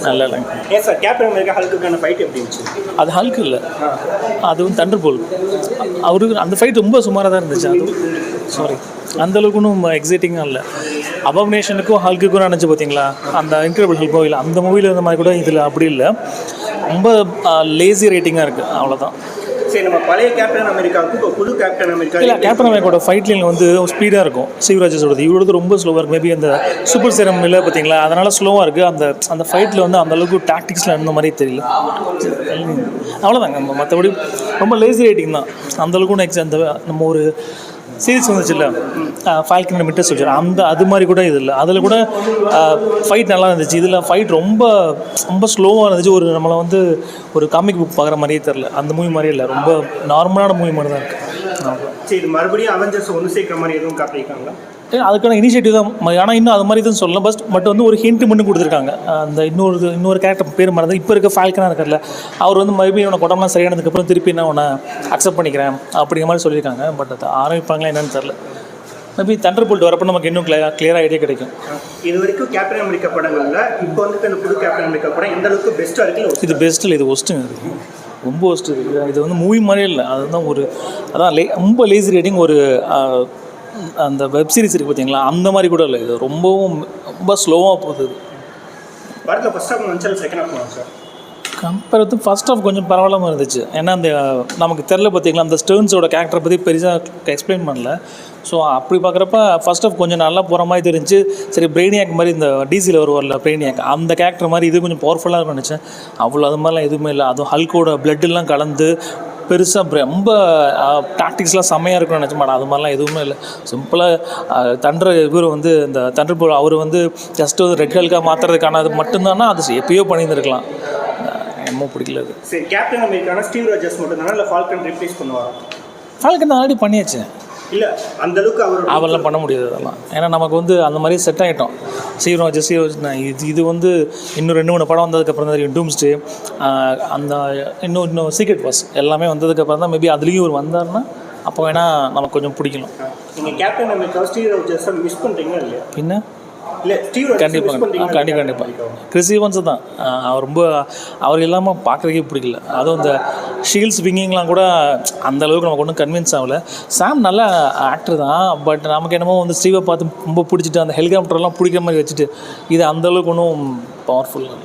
நல்லா இல்லைங்க. ஏன் சார் கேப்டன் அமெரிக்கா ஹல்க்குக்கான ஃபைட் எப்படி இருந்துச்சு? அது ஹல்க் இல்லை, அது வந்து தண்டர்போல்ட். அவருக்கு அந்த ஃபைட் ரொம்ப சுமாராக தான் இருந்துச்சு. அது சாரி, அந்தளவுக்கு ஒன்றும் எக்ஸைட்டிங்காக இல்லை. அபாமினேஷனுக்கும் ஹல்க்குக்கும் நினச்சி பார்த்தீங்களா, அந்த இன்க்ரெடிபிள் ஹல்க் மூவியில், அந்த மூவியில் இருந்த மாதிரி கூட இதில் அப்படி இல்லை. ரொம்ப லேசி ரேட்டிங்காக இருக்குது, அவ்வளோதான். சரி, நம்ம பழைய கேப்டன் அமெரிக்காவுக்கு இப்போ புது கேப்டன் அமெரிக்கா இல்லை, கேப்டன் அமெரிக்காவோட ஃபைட் லைன் வந்து ஸ்பீடாக இருக்கும். சிவராஜஸோடது இவரோட ரொம்ப ஸ்லோவாக இருக்குது. மேபி அந்த சூப்பர் சேரம் இல்லை பார்த்தீங்களா, அதனால் ஸ்லோவாக இருக்குது. அந்த ஃபைட்டில் வந்து அந்தளவுக்கு டாக்டிக்ஸில் இருந்த மாதிரி தெரியல. அவ்வளோதாங்க. மற்றபடி ரொம்ப லேசி ரேட்டிங் தான். அந்தளவுக்கு ஒன்று அந்த நம்ம ஒரு சீரிஸ் வந்துச்சுல்ல, ஃபால்கன் அண்ட் வின்டர் சோல்ஜர், அது மாதிரி கூட இது இல்லை. அதில் கூட ஃபைட் நல்லா இருந்துச்சு. இதில் ஃபைட் ரொம்ப ரொம்ப ஸ்லோவாக இருந்துச்சு. ஒரு நம்மளை வந்து ஒரு காமிக் புக் பார்க்குற மாதிரியே தெரில. அந்த மூவி மாதிரியே இல்லை, ரொம்ப நார்மலான மூவி மாதிரி தான் இருக்குது. சரி, இது மறுபடியும் அவெஞ்சர்ஸ் ஒன்று சேர்க்குற மாதிரி எதுவும் காட்டியிருக்காங்களா? அதுக்கான இனிஷியேட்டிவ் தான். ஆனால் இன்னும் அது மாதிரி தான் சொல்லலாம். பட் வந்து ஒரு ஹிண்ட் மட்டும் கொடுத்துருக்காங்க. அந்த இன்னொரு கேரக்டர் பேர் மறந்து, இப்போ இருக்க ஃபால்கனாக இருக்கார்ல, அவர் வந்து மறுபடியும் உனக்கு உடம்புலாம் சரியானதுக்கப்புறம் திருப்பி நான் உன்னை அக்செப்ட் பண்ணிக்கிறேன் அப்படிங்கிற மாதிரி சொல்லியிருக்காங்க. பட் அது ஆரம்பிப்பாங்களா என்னன்னு தெரில. மேபி தண்டர்போல்ட் வரப்போ நமக்கு இன்னும் கிளியராக ஐடியா கிடைக்கும். இது வரைக்கும் கேப்டன் அமெரிக்கா படங்களில் இப்போ வந்து இந்த புது கேப்டன் அமெரிக்கா படம் எந்த அளவுக்கு பெஸ்ட்டாக இருக்குது? இது பெஸ்ட் இல்லை, இது ஒஸ்ட்டுங்க. இது ரொம்ப ஒஸ்ட்டு. இது வந்து மூவி மாதிரியே இல்லை. அதுதான் ரொம்ப லேசி ரேட்டிங். ஒரு அந்த வெப் சீரிஸ் இருக்குது பார்த்தீங்களா, அந்த மாதிரி கூட இல்லை. இது ரொம்ப ஸ்லோவாக போகுது. படத்தில் ஃபஸ்ட் ஹாஃப் வந்துச்சு, செகண்ட் ஹாஃப் வந்துச்சு கம்பேர் வந்து ஃபஸ்ட் ஹாஃப் கொஞ்சம் பரவாயில்லாமல் இருந்துச்சு. ஏன்னா அந்த நமக்கு தெரில பார்த்தீங்களா, அந்த ஸ்டர்ன்ஸோட கேரக்டரை பற்றி பெருசாக எக்ஸ்பிளைன் பண்ணல. ஸோ அப்படி பார்க்குறப்ப ஃபஸ்ட் ஹாஃப் கொஞ்சம் நல்லா போகிற மாதிரி தெரிஞ்சு. சரி, பிரெயினியாக் மாதிரி இந்த டிசியில் வருவார்ல பிரெயினியாக், அந்த கேரக்டர் மாதிரி இது கொஞ்சம் பவர்ஃபுல்லாக இருக்கும்னு நினச்சேன். அவ்வளோ அது மாதிரிலாம் எதுவுமே இல்லை. அதுவும் ஹல்கோட பிளட்டெல்லாம் கலந்து பெருசாக ரொம்ப டாக்டிக்ஸ்லாம் செம்மையாக இருக்குன்னு நினச்ச மாட்டேன். அது மாதிரிலாம் எதுவுமே இல்லை. சிம்பிளாக இவர் வந்து இந்த தண்டர் அவர் வந்து ஜஸ்ட்டு வந்து ரெட் ஹல்காக மாற்றுறதுக்கான அது மட்டும்தானா, அது எப்பயோ பண்ணியிருந்துருக்கலாம். ரொம்ப பிடிக்கல அது. சரி, கேப்டன் அமெரிக்கான ஸ்டீவ் ராஜர்ஸ் மட்டும் தானே இல்லை ஃபால்கன் ரிப்ளேஸ் பண்ணுவாரா? ஃபால்கன் ஆல்ரெடி பண்ணியாச்சு. இல்லை, அந்தளவுக்கு அவரெல்லாம் பண்ண முடியாது அதெல்லாம். ஏன்னா நமக்கு வந்து அந்த மாதிரி செட் ஆகிட்டோம். ஸ்டீவ் ராஜர்ஸ் இது வந்து இன்னும் 2-3 படம் வந்ததுக்கப்புறம் தான் டூம்ஸ்டே, அந்த இன்னும் சீக்ரெட் வார்ஸ் எல்லாமே வந்ததுக்கப்புறம் தான் மேபி அதுலேயும் ஒரு வந்தார்னா அப்போ வேணால் நமக்கு கொஞ்சம் பிடிக்கணும். நீங்கள் கேப்டன் அமெரிக்கா ஸ்டீவ் ராஜர்ஸை மிஸ் பண்ணுறீங்களா இல்லையா? பின்ன கண்டிப்பாக கிறிஸ் ஈவன்ஸ் தான். அவர் இல்லாமல் பார்க்குறதுக்கே பிடிக்கல. அதுவும் இந்த ஷீல்ட்ஸ் விங்கிங்லாம் கூட அந்த அளவுக்கு நமக்கு ஒன்றும் கன்வின்ஸ் ஆகலை. சாம் நல்ல ஆக்டர் தான். பட் நமக்கு என்னமோ வந்து ஸ்டீவை பார்த்து ரொம்ப பிடிச்சிட்டு அந்த ஹெலிகாப்டர்லாம் பிடிக்கிற மாதிரி வச்சுட்டு இது அந்தளவுக்கு ஒன்றும் பவர்ஃபுல் இல்லை.